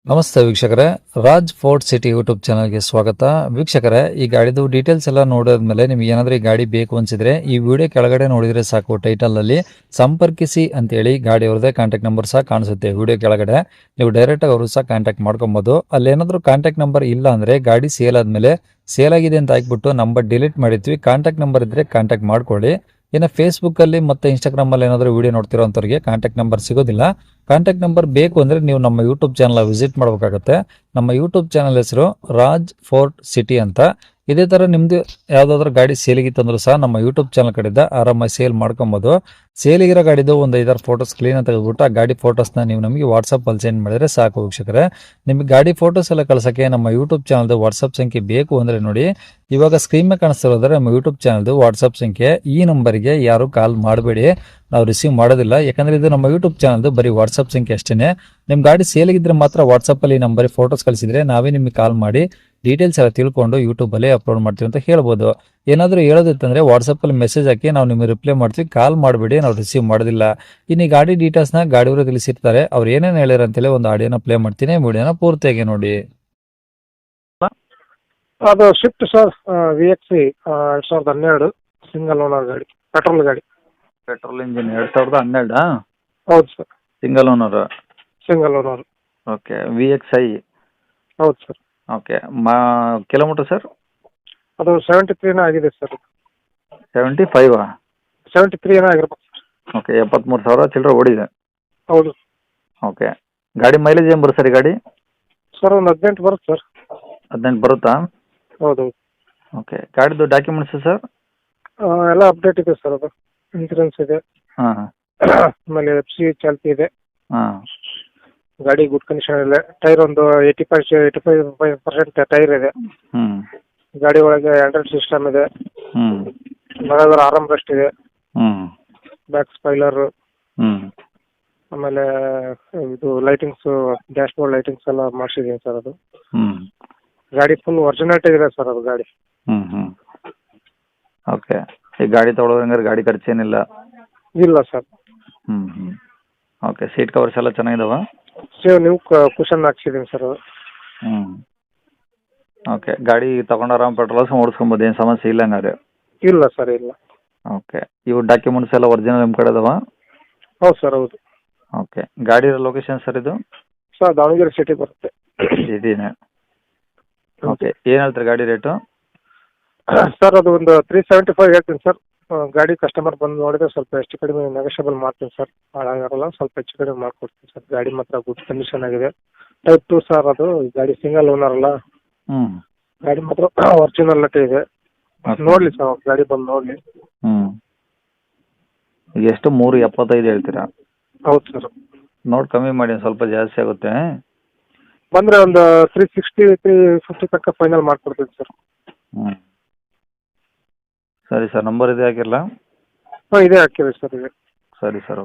ನಮಸ್ತೆ ವೀಕ್ಷಕರೇ, Raj fort city YouTube ಚಾನಲ್ಗೆ ಸ್ವಾಗತ. ವೀಕ್ಷಕರೇ, ಈ ಗಾಡಿದು ಡೀಟೇಲ್ಸ್ ಎಲ್ಲ ನೋಡಿದ್ಮೇಲೆ ನಿಮ್ಗೆ ಏನಾದರೂ ಈ ಗಾಡಿ ಬೇಕು ಅನ್ಸಿದ್ರೆ ಈ ವಿಡಿಯೋ ಕೆಳಗಡೆ ನೋಡಿದ್ರೆ ಸಾಕು, ಟೈಟಲ್ ಅಲ್ಲಿ ಸಂಪರ್ಕಿಸಿ ಅಂತೇಳಿ ಗಾಡಿ ಅವ್ರದ್ದೇ ಕಾಂಟ್ಯಾಕ್ಟ್ ನಂಬರ್ ಸಹ ಕಾಣಿಸುತ್ತೆ. ವಿಡಿಯೋ ಕೆಳಗಡೆ ನೀವು ಡೈರೆಕ್ಟ್ ಆಗಿ ಅವರು ಸಹ ಕಾಂಟ್ಯಾಕ್ಟ್ ಮಾಡ್ಕೊಬಹುದು. ಅಲ್ಲಿ ಏನಾದರೂ ಕಾಂಟ್ಯಾಕ್ಟ್ ನಂಬರ್ ಇಲ್ಲ ಅಂದ್ರೆ ಗಾಡಿ ಸೇಲ್ ಆದ್ಮೇಲೆ ಸೇಲ್ ಆಗಿದೆ ಅಂತ ಹಾಕ್ಬಿಟ್ಟು ನಂಬರ್ ಡಿಲೀಟ್ ಮಾಡಿರ್ತೀವಿ. ಕಾಂಟ್ಯಾಕ್ಟ್ ನಂಬರ್ ಇದ್ರೆ ಕಾಂಟ್ಯಾಕ್ಟ್ ಮಾಡ್ಕೊಳ್ಳಿ. ಇನ್ನು ಫೇಸ್ಬುಕ್ ಅಲ್ಲಿ ಮತ್ತೆ ಇನ್ಸ್ಟಾಗ್ರಾಮ್ ಅಲ್ಲಿ ಏನಾದರೂ ವಿಡಿಯೋ ನೋಡ್ತಿರೋಂಥವ್ರಿಗೆ ಕಾಂಟ್ಯಾಕ್ಟ್ ನಂಬರ್ ಸಿಗೋದಿಲ್ಲ. ಕಾಂಟ್ಯಾಕ್ಟ್ ನಂಬರ್ ಬೇಕು ಅಂದ್ರೆ ನೀವು ನಮ್ಮ ಯೂಟ್ಯೂಬ್ ಚಾನಲ್ ವಿಸಿಟ್ ಮಾಡಬೇಕಾಗುತ್ತೆ. ನಮ್ಮ ಯೂಟ್ಯೂಬ್ ಚಾನಲ್ ಹೆಸರು ರಾಜ್ ಫೋರ್ಟ್ ಸಿಟಿ ಅಂತ. ಇದೇ ತರ ನಿಮ್ದು ಯಾವ್ದಾದ್ರು ಗಾಡಿ ಸೇಲಿಗಿತ್ತಂದ್ರೂ ಸಹ ನಮ್ಮ ಯೂಟ್ಯೂಬ್ ಚಾನಲ್ ಕಡೆಯಿಂದ ಆರಾಮಾಗಿ ಸೇಲ್ ಮಾಡ್ಕೊಬಹುದು. ಸೇಲಿಗಿರೋ ಗಾಡಿದು ಒಂದು 5-6 ಫೋಟೋಸ್ ಕ್ಲೀನ್ ಅಂತ ತೆಗೆದುಬಿಟ್ಟು ಆ ಗಾಡಿ ಫೋಟೋಸ್ನ ನೀವು ನಮಗೆ ವಾಟ್ಸಪ್ ಅಲ್ಲಿ ಸೆಂಡ್ ಮಾಡಿದ್ರೆ ಸಾಕು ವೀಕ್ಷಕರೇ. ನಿಮಗೆ ಗಾಡಿ ಫೋಟೋಸ್ ಎಲ್ಲ ಕಳ್ಸಕ್ಕೆ ನಮ್ಮ ಯೂಟ್ಯೂಬ್ ಚಾನಲ್ದು ವಾಟ್ಸಪ್ ಸಂಖ್ಯೆ ಬೇಕು ಅಂದ್ರೆ ನೋಡಿ, ಇವಾಗ ಸ್ಕ್ರೀನ್ ಮೇಲೆ ಕಾಣಿಸ್ತಿರೋದ್ರೆ ನಮ್ಮ ಯೂಟ್ಯೂಬ್ ಚಾನಲ್ದು ವಾಟ್ಸಪ್ ಸಂಖ್ಯೆ. ಈ ನಂಬರ್ಗೆ ಯಾರು ಕಾಲ್ ಮಾಡಬೇಡಿ, ನಾವು ರಿಸೀವ್ ಮಾಡೋದಿಲ್ಲ. ಯಾಕಂದ್ರೆ ಇದು ನಮ್ಮ ಯೂಟ್ಯೂಬ್ ಚಾನಲ್ದು ಬರೀ ವಾಟ್ಸಪ್ ಸಂಖ್ಯೆ ಅಷ್ಟೇನೆ. ನಿಮ್ ಗಾಡಿ ಸೇಲಿಗಿದ್ರೆ ಮಾತ್ರ ವಾಟ್ಸಪ್ ಅಲ್ಲಿ ನಂಬರ್ ಫೋಟೋಸ್ ಕಳಿಸಿದ್ರೆ ನಾವೇ ನಿಮಗೆ ಕಾಲ್ ಮಾಡಿ ಡೀಟೇಲ್ಸ್ ಎಲ್ಲ ತಿಳ್ಕೊಂಡು ಯೂಟ್ಯೂಬ್ ಅಲ್ಲಿ ಅಪ್ಲೋಡ್ ಮಾಡ್ತೀವಿ ಅಂತ ಹೇಳ್ಬೋದು. ಏನಾದರೂ ಹೇಳೋದಿತ್ತಂದ್ರೆ ವಾಟ್ಸಪ್ ಅಲ್ಲಿ ಮೆಸೇಜ್ ಹಾಕಿ ನಾವು ನಿಮಗೆ ರಿಪ್ಲೈ ಮಾಡ್ತೀವಿ. ಕಾಲ್ ಮಾಡಬೇಡಿ, ನಾವು ರಿಸೀವ್ ಮಾಡೋದಿಲ್ಲ. ಇನ್ನು ಈ ಗಾಡಿ ಡೀಟೇಲ್ಸ್ನ ಗಾಡಿಯವರು ತಿಳಿಸಿರ್ತಾರೆ, ಅವ್ರು ಏನೇನು ಹೇಳ್ಯಾರ ಅಂತೇಳಿ ಒಂದು ಆಡಿಯೋನ ಪ್ಲೇ ಮಾಡ್ತೀನಿ, ವಿಡಿಯೋನ ಪೂರ್ತಿಯಾಗಿ ನೋಡಿ. ಅದು shift sir, VXI 2012 single owner ಗಾಡಿ, ಪೆಟ್ರೋಲ್ ಗಾಡಿ. Petrol engine 2012. ಹೌದು sir, single owner. Single owner. Okay, VXI. ಹೌದು ಸರ್. Okay, kilometre sir? ಅದು 73 ಆಗಿದೆ ಸರ್. 75. 73 ಆಗಿರ್ಬೇಕು ಸರ್. ಓಕೆ, 73,000 ಚಿಲ್ಲರೆ ಓಡಿದೆ. ಹೌದು ಓಕೆ, ಗಾಡಿ ಮೈಲೇಜ್ ಏನು ಬರುತ್ತೆ ಸರ್ ಈ ಗಾಡಿ? ಸರ್, ಒಂದು 18 ಬರುತ್ತೆ ಸರ್. 18 ಬರುತ್ತಾ? ಹೌದು. ಓಕೆ, ಗಾಡಿದು ಡಾಕ್ಯುಮೆಂಟ್ಸ್ ಸರ್? ಎಲ್ಲ ಅಪ್ಡೇಟ್ ಇದೆ ಸರ್. ಅದು ಇನ್ಸೂರೆನ್ಸ್ ಇದೆ, ಹಾಂ ಆಮೇಲೆ FC ಚಾಲ್ತಿ ಇದೆ. ಹಾಂ. ಗಾಡಿ ಗುಡ್ ಕಂಡೀಷನ್ ಇದೆ. ಟೈರ್ ಒಂದು 85% ಟೈರ್ ಇದೆ. ಹ್ಞೂ ಗಾಡಿ ಒಳಗೆ ಆಂಡ್ರಾಯ್ಡ್ ಸಿಸ್ಟಮ್ ಇದೆ. ಹ್ಞೂ ಬರೋದ್ರ ಆರಾಮ್ ರೆಸ್ಟ್ ಇದೆ. ಹ್ಞೂ ಬ್ಯಾಕ್ ಸ್ಪೈಲರ್, ಹ್ಞೂ ಆಮೇಲೆ ಇದು ಲೈಟಿಂಗ್ಸ್, ಡ್ಯಾಶ್ ಬೋರ್ಡ್ ಲೈಟಿಂಗ್ಸ್ ಎಲ್ಲ ಮಾಡಿಸಿದ್ದೀನಿ ಸರ್. ಅದು ಹ್ಞೂ ಗಾಡಿ ಫುಲ್ ಒರಿಜಿನಾಲಿಟಿ ಇದೆ ಸರ್. ಅದು ಗಾಡಿ ಹ್ಞೂ ಹ್ಞೂ ಓಕೆ, ಈ ಗಾಡಿ ತೊಗೊಳೋದಂಗಾರೆ ಗಾಡಿ ಖರ್ಚೇನಿಲ್ಲ? ಇಲ್ಲ ಸರ್. ಹ್ಞೂ ಹ್ಞೂ ಓಕೆ, ಸೀಟ್ ಕವರ್ಸ್ ಎಲ್ಲ ಚೆನ್ನಾಗಿದಾವ? ನೀವು ಕುಷನ್ ಹಾಕ್ಸಿದ್ದೀನಿ ಸರ್. ಅದು ಹ್ಞೂ ಓಕೆ, ಗಾಡಿ ತೊಗೊಂಡು ಆರಾಮ್ ಪೆಟ್ರೋಲ್ಸ್ ಓಡಿಸ್ಕೊಬೋದು, ಏನು ಸಮಸ್ಯೆ ಇಲ್ಲ ಹಂಗಾರೆ? ಇಲ್ಲ ಸರ್, ಇಲ್ಲ. ಓಕೆ, ಇವು ಡಾಕ್ಯುಮೆಂಟ್ಸ್ ಎಲ್ಲ ಒರಿಜಿನಲ್ ನಿಮ್ಮ ಕಡೆ ಅದಾವ? ಹೌದು ಸರ್, ಹೌದು. ಓಕೆ, ಗಾಡಿ ಲೊಕೇಶನ್ ಸರ್ ಇದು? ಸರ್, ದಾವಣಗೆರೆ ಸಿಟಿ ಬರುತ್ತೆ. ಸಿಟಿನೇ. ಓಕೆ, ಏನು ಹೇಳ್ತಾರೆ ಗಾಡಿ ರೇಟು? ಸರ್, ಅದು ಒಂದು 375 ಹೇಳ್ತೀನಿ ಸರ್. ಗಾಡಿ ಕಸ್ಟಮರ್ ಬಂದು ನೋಡಿದ್ರೆ ಸ್ವಲ್ಪ ಹೆಚ್ಚು ಕಡಿಮೆ ನೆಗೋಷಿಯಬಲ್ ಮಾಡ್ತೀನಿ ಸರ್. ಹಾಳಾಗಿರಲ್ಲ, ಸ್ವಲ್ಪ ಹೆಚ್ಚು ಕಡಿಮೆ ಮಾಡ್ಕೊಡ್ತೀನಿ ಸರ್. ಗಾಡಿ ಮಾತ್ರ ಗುಡ್ ಕಂಡೀಷನ್ ಆಗಿದೆ. Type 2 sir. ಅದು ಗಾಡಿ ಸಿಂಗಲ್ ಓನರ್ ಅಲ್ಲ. ಹ್ಞೂ ಗಾಡಿ ಮಾತ್ರ ಒರಿಜಿನಾಲಿಟಿ ಇದೆ. ನೋಡಲಿ ಸರ್, ಗಾಡಿ ಬಂದು ನೋಡಲಿ. ಹ್ಞೂ ಈಗ ಎಷ್ಟು 375 ಹೇಳ್ತೀರಾ? ಹೌದು ಸರ್. ನೋಡಿ ಕಮ್ಮಿ ಮಾಡಿ, ಒಂದು ಸ್ವಲ್ಪ ಜಾಸ್ತಿ ಆಗುತ್ತೆ. ಬಂದರೆ ಒಂದು 360 350 ತನಕ ಫೈನಲ್ ಮಾಡ್ಕೊಡ್ತೀನಿ ಸರ್. ಹ್ಞೂ ಸರಿ ಸರ್, ನಂಬರ್ ಇದೆ ಹಾಕಿರಲ್ಲ? ಹಾಂ, ಇದೇ ಹಾಕಿರಿ ಸರ್. ಇದೆ. ಸರಿ ಸರ್, ಓಕೆ.